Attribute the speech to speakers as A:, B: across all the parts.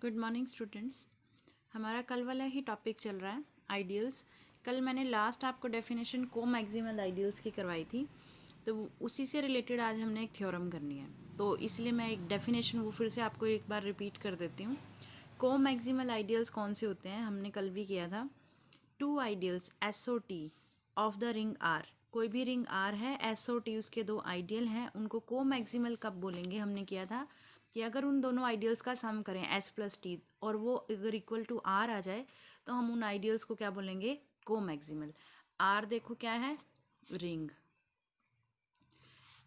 A: Good morning students. हमारा कल वाला ही टॉपिक चल रहा है आइडियल्स। कल मैंने लास्ट आपको डेफिनेशन को मैक्सिमल आइडियल्स की करवाई थी, तो उसी से रिलेटेड आज हमने एक थ्योरम करनी है। तो इसलिए मैं एक डेफिनेशन वो फिर से आपको एक बार रिपीट कर देती हूँ। को मैक्सिमल आइडियल्स कौन से होते हैं, हमने कल भी किया था। Two ideals SOT of the ring are, कोई भी रिंग आर है, SOT उसके दो आइडियल हैं, उनको को मैक्सिमल कब बोलेंगे। हमने किया था कि अगर उन दोनों आइडियल्स का सम करें S+T और वो अगर इक्वल टू R आ जाए तो हम उन आइडियल्स को क्या बोलेंगे, को मैक्सिमल। R देखो क्या है, रिंग।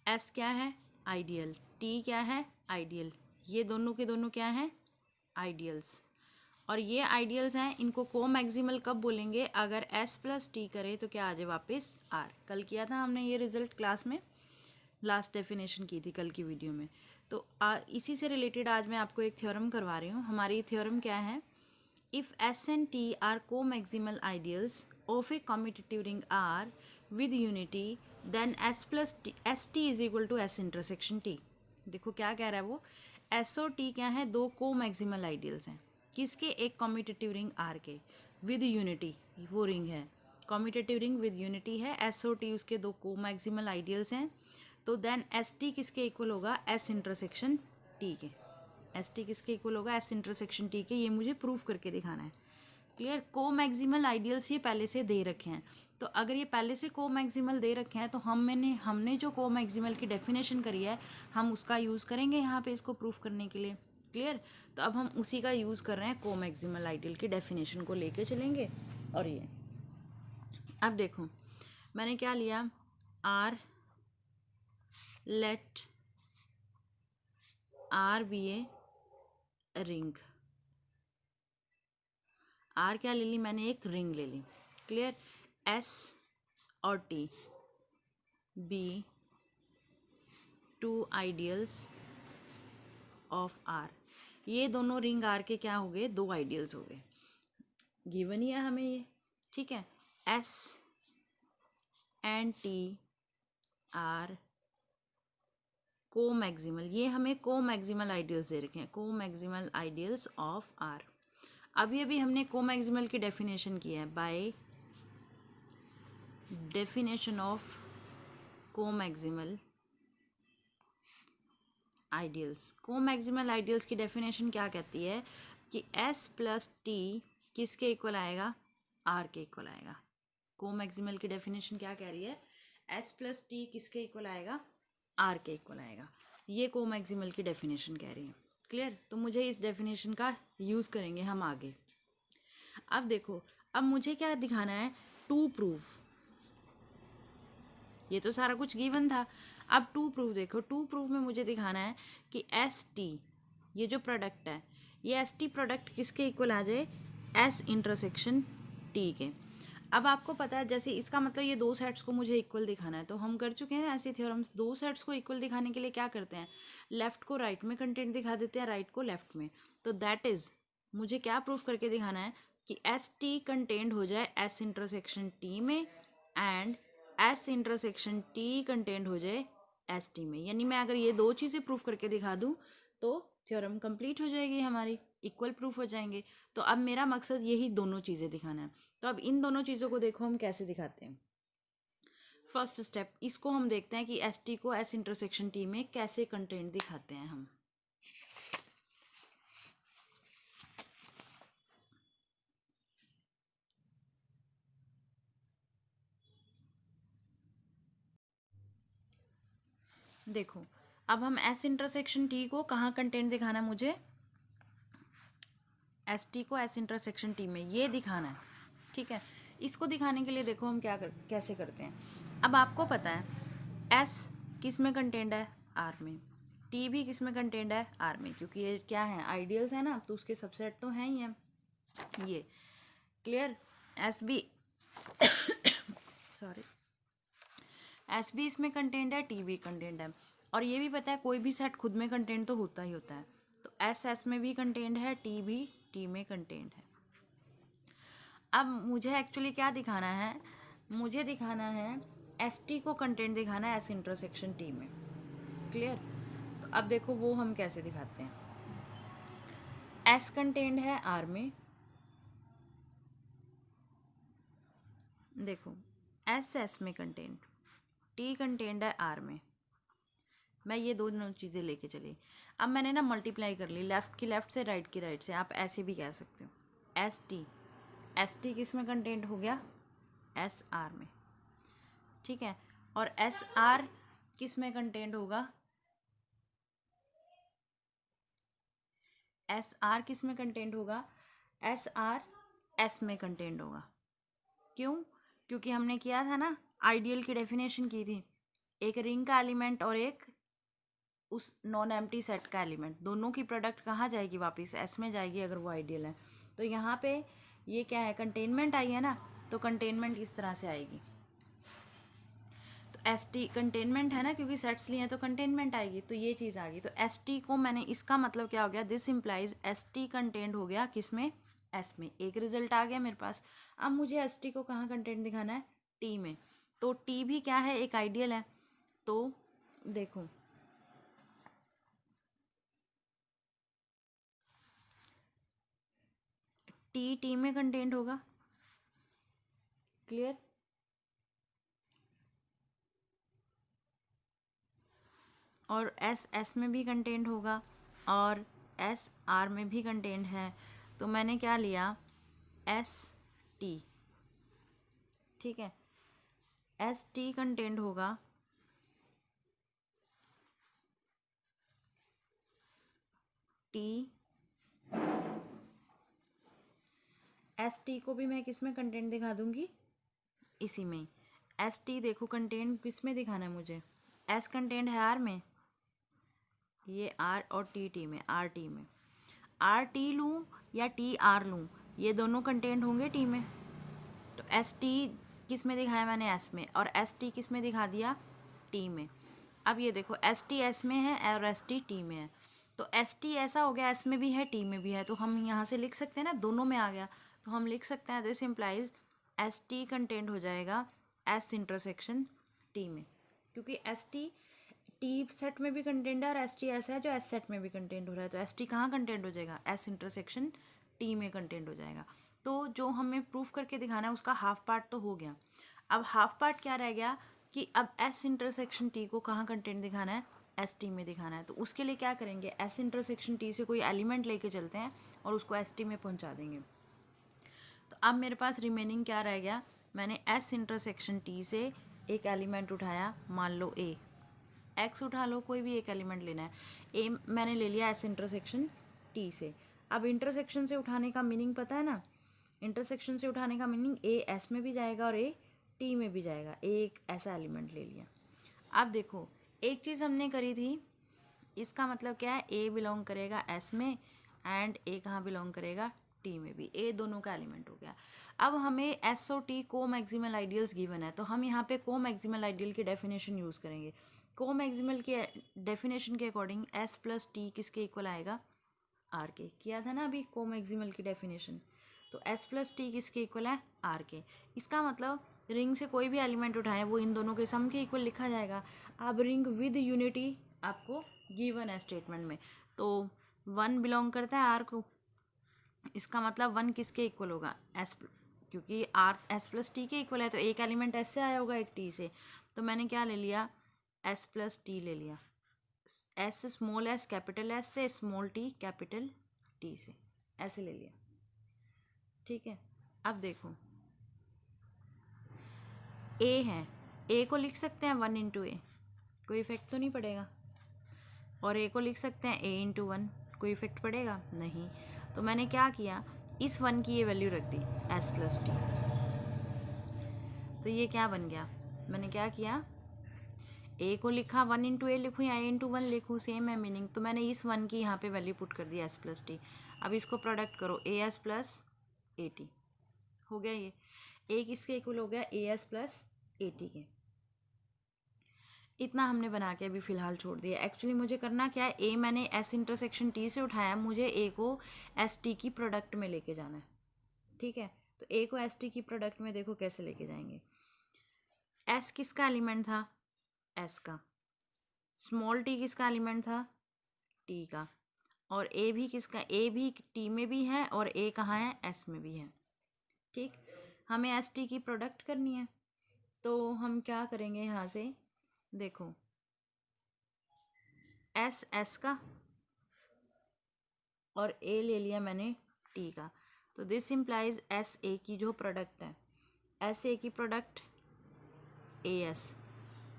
A: S क्या है, आइडियल। T क्या है, आइडियल। ये दोनों के दोनों क्या हैं, आइडियल्स। और ये आइडियल्स हैं, इनको को मैक्सिमल कब बोलेंगे, अगर S+T करे तो क्या आ जाए वापस R। कल किया था हमने ये रिजल्ट क्लास में, लास्ट डेफिनेशन की थी कल की वीडियो में। तो इसी से रिलेटेड आज मैं आपको एक थ्योरम करवा रही हूँ। हमारी थ्योरम क्या है, if S and T are को maximal ideals of a commutative ring R with unity then S+T is equal to S intersection T। देखो क्या कह रहा है वो, S और T क्या है, दो को मैक्सिमल आइडियल्स हैं। किसके, एक कॉम्यूटेटिव रिंग आर के विद यूनिटी, वो रिंग है कॉम्यूटेटिव रिंग विद यूनिटी है, S और T उसके दो को मैक्सिमल आइडियल्स हैं। तो देन ST किसके इक्वल होगा, S इंटरसेक्शन T के। ST किसके इक्वल होगा, S इंटरसेक्शन T के। ये मुझे प्रूफ करके दिखाना है। क्लियर। को मैक्सिमल आइडियल्स ये पहले से दे रखे हैं, तो अगर ये पहले से को मैक्सिमल दे रखे हैं तो हमने जो को मैक्सिमल की डेफिनेशन करी है हम उसका यूज़ करेंगे यहाँ पे इसको प्रूफ करने के लिए। क्लियर। तो अब हम उसी का यूज़ कर रहे हैं, को मैक्सिमल आइडियल की डेफिनेशन को लेके चलेंगे। और ये अब देखो मैंने क्या लिया, R let R be a ring. R क्या ले ली मैंने, एक रिंग ले ली। क्लियर। S और T be two ideals of R, ये दोनों रिंग R के क्या हो गए, दो आइडियल्स हो गए। गिवन ही है हमें ये, ठीक है। S एंड T आर को मैक्सिमल, ये हमें को मैक्सिमल आइडियल्स दे रखे हैं, को मैक्सिमल आइडियल्स ऑफ R। अभी अभी हमने को मैक्सिमल की डेफिनेशन की है बाय डेफिनेशन ऑफ को मैक्सिमल आइडियल्स। को मैक्सिमल आइडियल्स की डेफिनेशन क्या कहती है कि S+T किसके इक्वल आएगा, R के इक्वल आएगा। को मैक्सिमल की डेफिनेशन क्या कह रही है, S+T किसके इक्वल आएगा, R के इक्वल आएगा। ये को मैक्सिमल की डेफिनेशन कह रही है। क्लियर। तो मुझे इस डेफिनेशन का यूज़ करेंगे हम आगे। अब देखो, अब मुझे क्या दिखाना है, टू प्रूफ। ये तो सारा कुछ गिवन था। अब टू प्रूफ देखो, टू प्रूफ में मुझे दिखाना है कि ST, ये जो प्रोडक्ट है, ये ST प्रोडक्ट किसके इक्वल आ जाए, S इंटरसेक्शन T के। अब आपको पता है, जैसे इसका मतलब ये दो सेट्स को मुझे इक्वल दिखाना है, तो हम कर चुके हैं ऐसे थ्योरम्स। दो सेट्स को इक्वल दिखाने के लिए क्या करते हैं, लेफ्ट को राइट में कंटेंट दिखा देते हैं, राइट को लेफ्ट में। तो दैट इज़, मुझे क्या प्रूफ करके दिखाना है कि ST कंटेंट हो जाए S इंटरसेक्शन T में and S intersection T content हो जाए ST में। यानी मैं अगर ये दो चीज़ें प्रूफ करके दिखा दूँ तो थ्योरम कंप्लीट हो जाएगी हमारी, इक्वल प्रूफ हो जाएंगे। तो अब मेरा मकसद यही दोनों चीज़ें दिखाना है। तो अब इन दोनों चीज़ों को देखो हम कैसे दिखाते हैं। फर्स्ट स्टेप, इसको हम देखते हैं कि ST को S इंटरसेक्शन T में कैसे कंटेंट दिखाते हैं हम। देखो अब हम S इंटरसेक्शन T को कहाँ कंटेंट दिखाना है, मुझे ST को S इंटरसेक्शन T में ये दिखाना है। ठीक है। इसको दिखाने के लिए देखो हम कैसे करते हैं। अब आपको पता है S किस में कंटेंट है, R में। T भी किस में कंटेंट है, R में, क्योंकि ये क्या है, आइडियल्स है ना, तो उसके सबसेट तो हैं ही हैं ये। क्लियर। S भी सॉरी, S भी इसमें कंटेंट है, T भी कंटेंट है। और ये भी पता है कोई भी सेट खुद में कंटेंट तो होता ही होता है। तो S में भी कंटेंट है, T भी T में कंटेंट है। अब मुझे एक्चुअली क्या दिखाना है, मुझे दिखाना है ST को कंटेंट दिखाना है S इंटरसेक्शन T में। क्लियर। तो अब देखो वो हम कैसे दिखाते हैं। एस कंटेंड है आर में, देखो एस में कंटेंड, टी कंटेंड है आर में। मैं ये दोनों चीज़ें लेके चली। अब मैंने ना मल्टीप्लाई कर ली, लेफ़्ट की लेफ़्ट से, राइट की राइट से, आप ऐसे भी कह सकते हो। एस टी किस में कंटेंट हो गया? एस आर में, ठीक है। और एस आर किस में कंटेंट होगा? एस आर किस में कंटेंट होगा? एस आर एस में कंटेंट होगा। क्यों? क्योंकि हमने किया था ना, आइडियल की डेफिनेशन की थी, एक रिंग का एलिमेंट और एक उस नॉन एम्प्टी सेट का एलिमेंट, दोनों की प्रोडक्ट कहाँ जाएगी? वापस एस में जाएगी अगर वो आइडियल है। तो यहाँ पे ये क्या है? कंटेनमेंट आई है ना, तो कंटेनमेंट इस तरह से आएगी। तो एस टी कंटेनमेंट है ना, क्योंकि सेट्स लिए हैं तो कंटेनमेंट आएगी, तो ये चीज़ आ गई। तो एस टी को मैंने, इसका मतलब क्या हो गया? This implies S T content हो गया किस में? एस में। एक रिजल्ट आ गया मेरे पास। अब मुझे एस टी को कहाँ कंटेंट दिखाना है? टी में। तो टी भी क्या है? एक आइडियल है। तो देखो टी में कंटेंट होगा, क्लियर? और एस में भी कंटेंट होगा, और एस आर में भी कंटेंट है। तो मैंने क्या लिया? एस टी, ठीक है। एस टी कंटेंट होगा टी, एस टी को भी मैं किस में कंटेंट दिखा दूंगी? इसी में। एस टी देखो कंटेंट किस में दिखाना है मुझे? एस कंटेंट है आर में, ये आर, और टी में, आर टी में। आर टी लूँ या टी आर लूँ, ये दोनों कंटेंट होंगे टी में। तो एस टी किस में दिखाया मैंने? एस में। और एस टी किस में दिखा दिया? टी में। अब ये देखो एस टी एस में है और एस टी टी में है। तो एस टी ऐसा हो गया, एस में भी है टी में भी है, तो हम यहाँ से लिख सकते हैं ना, दोनों में आ गया। तो हम लिख सकते हैं this implies S T content हो जाएगा एस इंटरसेक्शन टी में, क्योंकि एस टी टी सेट में भी कंटेंट है और एस टी ऐसा है जो एस सेट में भी कंटेंट हो रहा है। तो एस टी कहाँ कंटेंट हो जाएगा? एस इंटरसेक्शन टी में कंटेंट हो जाएगा। तो जो हमें प्रूफ करके दिखाना है उसका हाफ पार्ट तो हो गया। अब हाफ पार्ट क्या रह गया कि अब एस इंटरसेक्शन टी को कहाँ कंटेंट दिखाना है? एस टी में दिखाना है। तो उसके लिए क्या करेंगे? एस इंटरसेक्शन टी से कोई एलिमेंट लेके चलते हैं और उसको एस टी में पहुँचा देंगे। तो अब मेरे पास रिमेनिंग क्या रह गया? मैंने एस इंटरसेक्शन टी से एक एलिमेंट उठाया, मान लो ए, एक्स उठा लो, कोई भी एक एलिमेंट लेना है। ए मैंने ले लिया एस इंटरसेक्शन टी से। अब इंटरसेक्शन से उठाने का मीनिंग पता है ना? इंटरसेक्शन से उठाने का मीनिंग ए एस में भी जाएगा और ए टी में भी जाएगा। एक ऐसा एलिमेंट ले लिया। अब देखो एक चीज़ हमने करी थी, इसका मतलब क्या है? ए बिलोंग करेगा एस में एंड ए कहाँ बिलोंग करेगा? टी में भी। ए दोनों का एलिमेंट हो गया। अब हमें एस और टी को मैक्सिमल आइडियल्स गिवन है, तो हम यहाँ पे को मैक्सिमल आइडियल की डेफिनेशन यूज़ करेंगे। को मैक्सिमल के डेफिनेशन के अकॉर्डिंग एस प्लस टी किसके इक्वल आएगा? आर के। किया था ना अभी को मैक्सिमल की डेफिनेशन। तो एस प्लस टी किसके इक्वल है? आर के। इसका मतलब रिंग से कोई भी एलिमेंट उठाएं वो इन दोनों के सम के इक्वल लिखा जाएगा। अब रिंग विद यूनिटी आपको गिवन है स्टेटमेंट में, तो वन बिलोंग करता है आर को। इसका मतलब वन किसके इक्वल होगा? एस, क्योंकि आर एस प्लस टी के इक्वल है, तो एक एलिमेंट एस से आया होगा, एक टी से। तो मैंने क्या ले लिया? एस प्लस टी ले लिया। S small S capital S से, स्मॉल टी कैपिटल टी से, ऐसे ले लिया, ठीक है। अब देखो ए है, ए को लिख सकते हैं वन इंटू ए, कोई इफेक्ट तो नहीं पड़ेगा। और ए को लिख सकते हैं ए इंटू वन, कोई इफेक्ट पड़ेगा? नहीं। तो मैंने क्या किया? इस वन की ये वैल्यू रख दी एस प्लस टी। तो ये क्या बन गया? मैंने क्या किया? ए को लिखा वन इंटू ए लिखूँ या ए इंटू वन लिखूँ, सेम है मीनिंग। तो मैंने इस वन की यहाँ पे वैल्यू पुट कर दी एस प्लस टी। अब इसको प्रोडक्ट करो, A S plus A T हो गया। ये ए किसके इक्वल हो गया? A S plus A T के। इतना हमने बना के अभी फ़िलहाल छोड़ दिया। एक्चुअली मुझे करना क्या है? ए मैंने एस इंटरसेक्शन टी से उठाया, मुझे ए को एस टी की प्रोडक्ट में लेके जाना है, ठीक है। तो ए को एस टी की प्रोडक्ट में देखो कैसे लेके जाएंगे। एस किसका एलिमेंट था? एस का। स्मॉल टी किसका एलिमेंट था? टी का। और ए भी किसका, ए भी टी में भी है और ए कहाँ है, एस में भी है। ठीक, हमें एस टी की प्रोडक्ट करनी है, तो हम क्या करेंगे यहाँ से, देखो एस एस का और ए ले लिया मैंने टी का, तो दिस इम्प्लाइज एस ए की जो प्रोडक्ट है, एस ए की प्रोडक्ट ए एस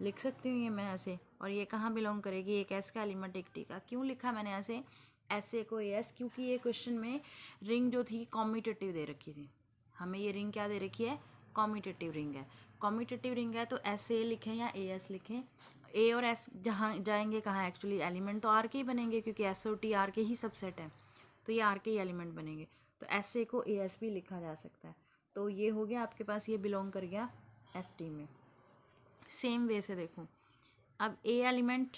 A: लिख सकती हूँ ये मैं ऐसे, और ये कहाँ बिलोंग करेगी, एक एस का एलिमेंट एक टी का। क्यों लिखा मैंने ऐसे एस ए को ए एस, क्योंकि ये क्वेश्चन में रिंग जो थी कॉम्यूटेटिव दे रखी थी, हमें ये रिंग क्या दे रखी है, कॉम्यूटेटिव रिंग है। कॉम्यूटेटिव रिंग है तो एस ए लिखें या ए एस लिखें, ए और एस जहाँ जाएंगे कहाँ, एक्चुअली एलिमेंट तो आर के ही बनेंगे, क्योंकि एस और टी आर के ही सबसेट है, तो ये आर के ही एलिमेंट बनेंगे, तो एस ए को ए एस भी लिखा जा सकता है। तो ये हो गया आपके पास, ये बिलोंग कर गया एस टी में। सेम वे से देखो, अब ए एलिमेंट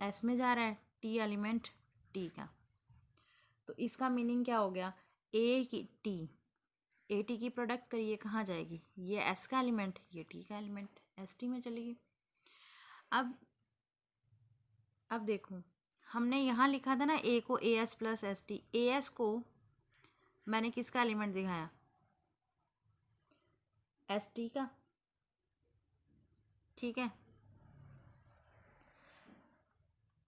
A: एस में जा रहा है, टी एलिमेंट टी का, तो इसका मीनिंग क्या हो गया, ए टी की प्रोडक्ट करिए कहाँ जाएगी, ये एस का एलिमेंट, ये टी का एलिमेंट, एस टी में चलेगी। अब देखो हमने यहाँ लिखा था ना ए को A S plus S T, A S को मैंने किसका एलिमेंट दिखाया, एस टी का, ठीक है।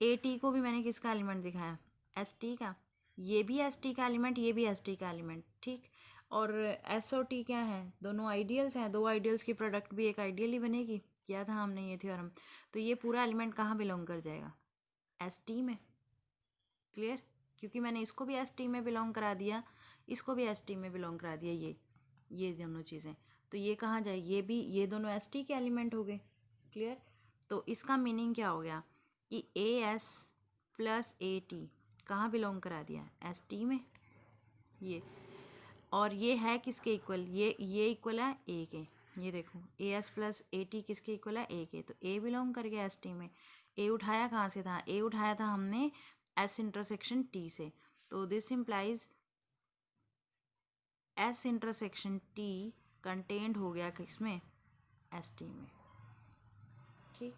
A: ए टी को भी मैंने किसका एलिमेंट दिखाया, एस टी का, ये भी एस टी का एलिमेंट, ये भी एस टी का एलिमेंट, ठीक। और एस और टी क्या है, दोनों आइडियल्स हैं, दो आइडियल्स की प्रोडक्ट भी एक आइडियल ही बनेगी, किया था हमने ये थ्योरम। तो ये पूरा एलिमेंट कहाँ बिलोंग कर जाएगा, एस टी में। क्लियर, क्योंकि मैंने इसको भी एस टी में बिलोंग करा दिया, इसको भी एस टी में बिलोंग करा दिया, ये दोनों चीज़ें, तो ये कहाँ जाए, ये भी, ये दोनों एस टी के एलिमेंट हो गए। क्लियर, तो इसका मीनिंग क्या हो गया कि A S plus A T कहाँ बिलोंग करा दिया, एस टी में, ये। और ये है किसके इक्वल, ये इक्वल है ए के, ये देखो A S plus A T किसके इक्वल है, ए के, तो ए बिलोंग कर गया एस टी में। ए उठाया कहाँ से था, ए उठाया था हमने एस इंटरसेक्शन टी से, तो this implies S intersection T content हो गया किसमें, एस टी में। ठीक,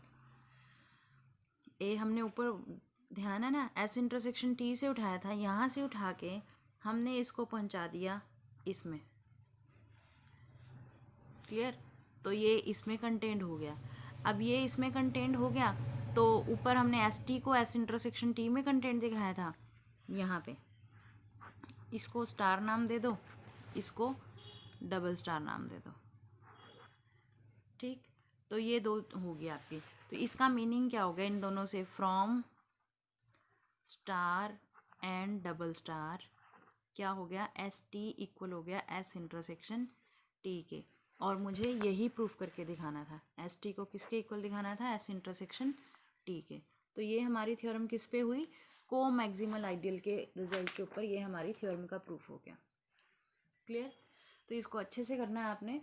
A: ए हमने ऊपर ध्यान है ना, एस इंटरसेक्शन टी से उठाया था, यहाँ से उठा के हमने इसको पहुँचा दिया इसमें। क्लियर, तो ये इसमें कंटेंट हो गया। अब ये इसमें कंटेंट हो गया, तो ऊपर हमने एस टी को एस इंटरसेक्शन टी में कंटेंट दिखाया था, यहाँ पे इसको स्टार नाम दे दो, इसको डबल स्टार नाम दे दो। ठीक, तो ये दो हो गया आपकी। तो इसका मीनिंग क्या हो गया इन दोनों से, from star and double star क्या हो गया, एस टी इक्वल हो गया एस इंटरसेक्शन टी के। और मुझे यही प्रूफ करके दिखाना था, एस टी को किसके इक्वल दिखाना था, एस इंटरसेक्शन टी के। तो ये हमारी थ्योरम किस पे हुई, को मैक्सिमल आइडियल के रिजल्ट के ऊपर ये हमारी थ्योरम का प्रूफ हो गया। क्लियर, तो इसको अच्छे से करना है आपने।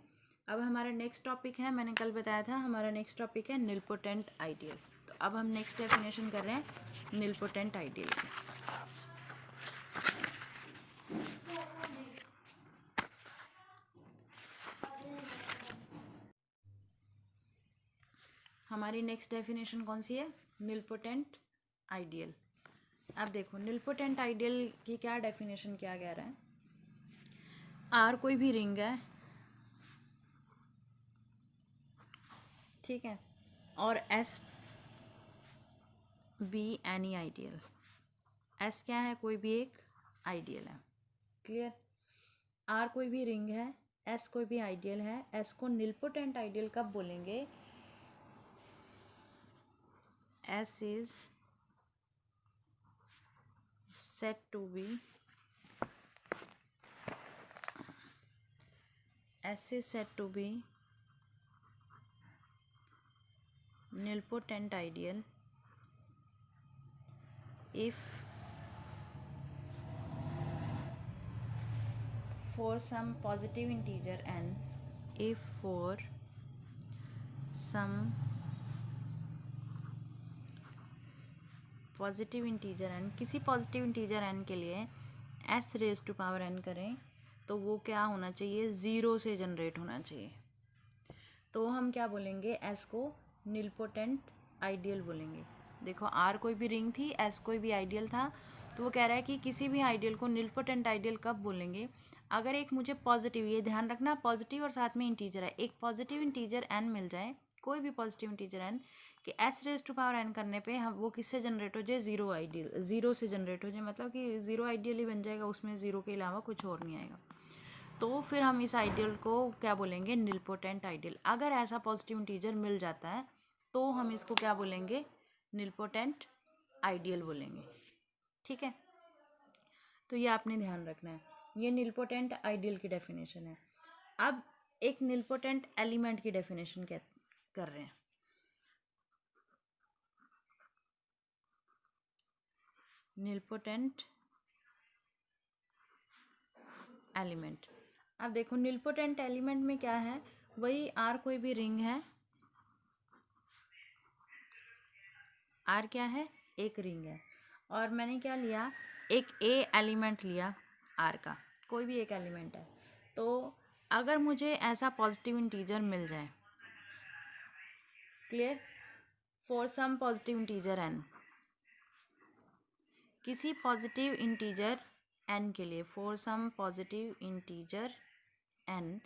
A: अब हमारा नेक्स्ट टॉपिक है, मैंने कल बताया था हमारा नेक्स्ट टॉपिक है निलपोटेंट आइडियल। तो अब हम नेक्स्ट डेफिनेशन कर रहे हैं निलपोटेंट आइडियल की। हमारी नेक्स्ट डेफिनेशन कौन सी है, निलपोटेंट आइडियल। अब देखो निलपोटेंट आइडियल की क्या डेफिनेशन क्या कह रहा है, आर कोई भी रिंग है, ठीक है, और S be any ideal, S क्या है, कोई भी एक आइडियल है। क्लियर, आर कोई भी रिंग है, एस कोई भी आइडियल है, एस को निलपोटेंट आइडियल कब बोलेंगे, S is said to be, S is said to be nilpotent ideal if for some positive integer n, if for some positive integer n, किसी पॉजिटिव इंटीजर n के लिए s raise to power n करें तो वो क्या होना चाहिए, zero से जनरेट होना चाहिए। तो हम क्या बोलेंगे, s को निलपोटेंट आइडियल बोलेंगे। देखो आर कोई भी रिंग थी, एस कोई भी आइडियल था, तो वो कह रहा है कि किसी भी आइडियल को निलपोटेंट आइडियल कब बोलेंगे, अगर एक मुझे पॉजिटिव, ये ध्यान रखना पॉजिटिव और साथ में इंटीजर है, एक पॉजिटिव इंटीजर एन मिल जाए, कोई भी पॉजिटिव इंटीजर एन कि S raise to power N करने पे हम वो किससे जनरेट हो जाए, जीरो आइडियल, जीरो से जनरेट हो जाए, मतलब कि जीरो आइडियल ही बन जाएगा, उसमें जीरो के अलावा कुछ और नहीं आएगा। तो फिर हम इस आइडियल को क्या बोलेंगे, निलपोटेंट आइडियल। अगर ऐसा पॉजिटिव इंटीजर मिल जाता है तो हम इसको क्या बोलेंगे, निलपोटेंट आइडियल बोलेंगे। ठीक है, तो ये आपने ध्यान रखना है, ये निलपोटेंट आइडियल की डेफिनेशन है। अब एक निलपोटेंट एलिमेंट की डेफिनेशन कर रहे हैं। निलपोटेंट एलिमेंट, अब देखो निलपोटेंट एलिमेंट में क्या है, वही आर कोई भी रिंग है, आर क्या है, एक रिंग है, और मैंने क्या लिया, एक ए एलिमेंट लिया आर का, कोई भी एक एलिमेंट है। तो अगर मुझे ऐसा पॉजिटिव इंटीजर मिल जाए, clear, for some positive integer N, किसी पॉजिटिव इंटीजर एन के लिए, for some positive integer N,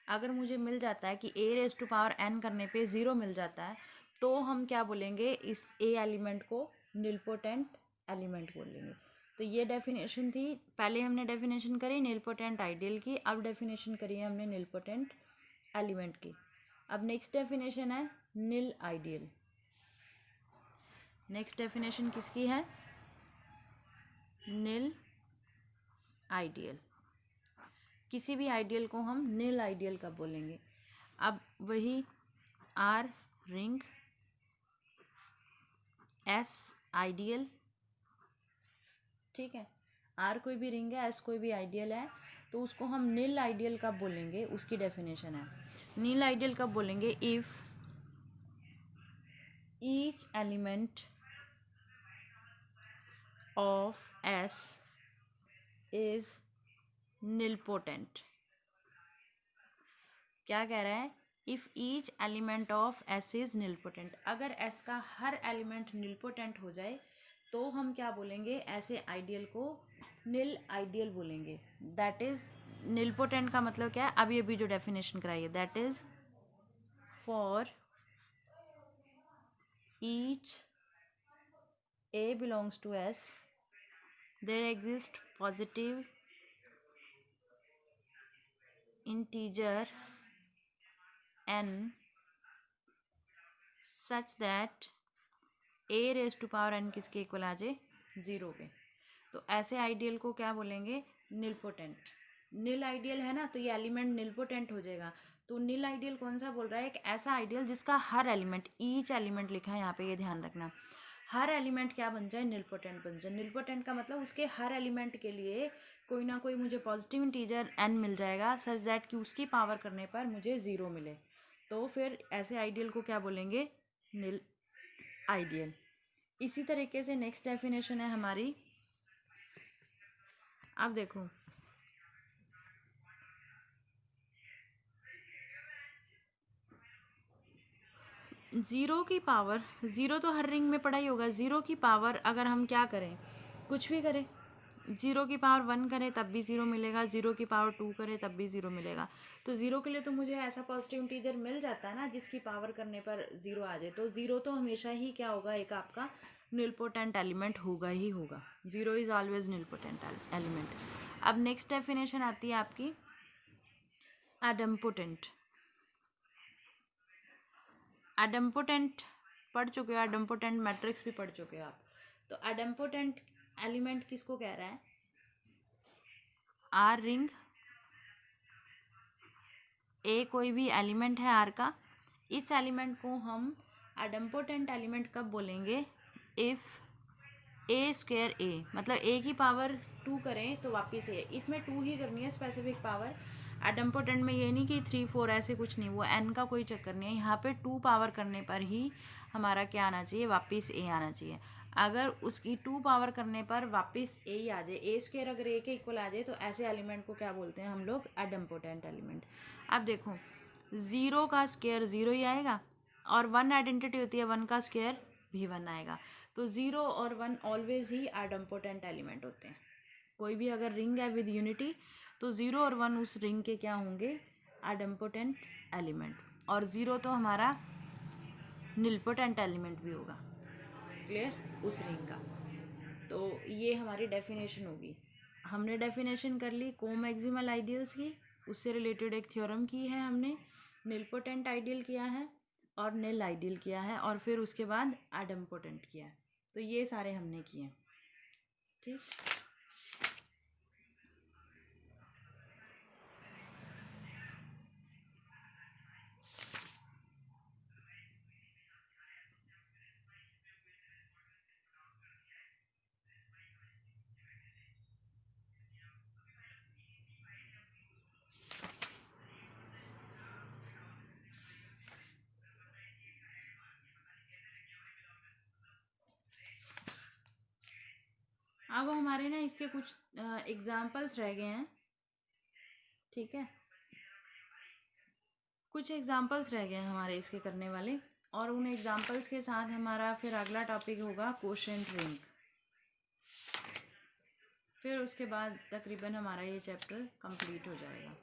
A: अगर मुझे मिल जाता है कि A raise to power N करने पे ज़ीरो मिल जाता है, तो हम क्या बोलेंगे, इस ए एलिमेंट को निलपोटेंट एलिमेंट बोलेंगे। तो ये डेफिनेशन थी, पहले हमने डेफिनेशन करी निलपोटेंट आइडियल की, अब डेफिनेशन करी है हमने निलपोटेंट एलिमेंट की। अब नेक्स्ट डेफिनेशन है निल आइडियल। नेक्स्ट डेफिनेशन किसकी है, निल आइडियल। किसी भी आइडियल को हम निल आइडियल कब बोलेंगे, अब वही आर रिंग, एस आइडियल, ठीक है, आर कोई भी रिंग है, एस कोई भी आइडियल है, तो उसको हम निल आइडियल कब बोलेंगे, उसकी डेफिनेशन है, निल आइडियल कब बोलेंगे, if each element of S is nilpotent. क्या कह रहा है, if each element of S is nilpotent, अगर एस का हर एलिमेंट निलपोटेंट हो जाए तो हम क्या बोलेंगे, ऐसे आइडियल को निल आइडियल बोलेंगे। दैट इज, निलपोटेंट का मतलब क्या है, अभी अभी जो डेफिनेशन कराई है, that is for each A belongs to S there exist positive integer n such that a raise to power n किसके इक्वल आ जाए, ज़ीरो के। तो ऐसे आइडियल को क्या बोलेंगे, निलपोटेंट। निल आइडियल है ना, तो ये एलिमेंट निलपोटेंट हो जाएगा। तो निल आइडियल कौन सा बोल रहा है, एक ऐसा आइडियल जिसका हर एलिमेंट, ईच एलिमेंट लिखा है यहाँ पे, ये ध्यान रखना, हर एलिमेंट क्या बन जाए, निलपोटेंट बन जाए। निलपोटेंट का मतलब उसके हर एलिमेंट के लिए कोई ना कोई मुझे पॉजिटिव इंटीजर n मिल जाएगा, सच दैट कि उसकी पावर करने पर मुझे ज़ीरो मिले। तो फिर ऐसे आइडियल को क्या बोलेंगे, निल आइडियल। इसी तरीके से नेक्स्ट डेफिनेशन है हमारी, अब देखो ज़ीरो की पावर, ज़ीरो तो हर रिंग में पड़ा ही होगा, ज़ीरो की पावर अगर हम क्या करें, कुछ भी करें, ज़ीरो की पावर 1 करें तब भी ज़ीरो मिलेगा, ज़ीरो की पावर 2 करें तब भी ज़ीरो मिलेगा। तो ज़ीरो के लिए तो मुझे ऐसा पॉजिटिव इंटीजर मिल जाता है ना जिसकी पावर करने पर ज़ीरो आ जाए। तो ज़ीरो तो हमेशा ही क्या होगा, एक आपका निलपोटेंट एलिमेंट होगा ही होगा। Zero is always nilpotent element. अब नेक्स्ट डेफिनेशन आती है आपकी एडम्पोटेंट। एडम्पोटेंट पढ़ चुके हो, एडम्पोटेंट मैट्रिक्स भी पढ़ चुके हो आप। तो एडम्पोटेंट एलिमेंट किसको कह रहा है, आर रिंग, ए कोई भी एलिमेंट है आर का, इस एलिमेंट को हम एडम्पोटेंट एलिमेंट कब बोलेंगे, इफ़ ए स्क्वायर ए, मतलब ए की पावर 2 करें तो वापस ए, इसमें 2 ही करनी है स्पेसिफिक पावर। एडम्पोटेंट में ये नहीं कि 3 4 ऐसे कुछ नहीं, वो एन का कोई चक्कर नहीं है, यहाँ पे 2 पावर करने पर ही हमारा क्या आना चाहिए, वापस ए आना चाहिए। अगर उसकी 2 पावर करने पर वापस ए ही आ जाए, ए स्क्वायर अगर ए के इक्वल आ जाए, तो ऐसे एलिमेंट को क्या बोलते हैं हम लोग, एडम्पोटेंट एलिमेंट। अब देखो ज़ीरो का स्क्वायर ज़ीरो ही आएगा, और 1 आइडेंटिटी होती है, 1 का स्क्वायर भी 1 आएगा। तो 0 और 1 ऑलवेज ही आइडेम्पोटेंट एलिमेंट होते हैं। कोई भी अगर रिंग है विद यूनिटी तो 0 और 1 उस रिंग के क्या होंगे, आइडेम्पोटेंट एलिमेंट। और 0 तो हमारा निलपोटेंट एलिमेंट भी होगा, क्लियर, उस रिंग का। तो ये हमारी डेफिनेशन होगी। हमने डेफिनेशन कर ली कोमैक्सिमल आइडियल्स की, उससे रिलेटेड एक थ्योरम की है हमने, निलपोटेंट आइडियल किया है और निल आइडियल किया है, और फिर उसके बाद आइडेम्पोटेंट किया है। तो ये सारे हमने किए हैं, ठीक। अब हमारे ना इसके कुछ एग्जाम्पल्स रह गए हैं, ठीक है, कुछ एग्जाम्पल्स रह गए हैं हमारे इसके करने वाले, और उन एग्जाम्पल्स के साथ हमारा फिर अगला टॉपिक होगा कोशेंट रिंग। फिर उसके बाद तकरीबन हमारा ये चैप्टर कंप्लीट हो जाएगा।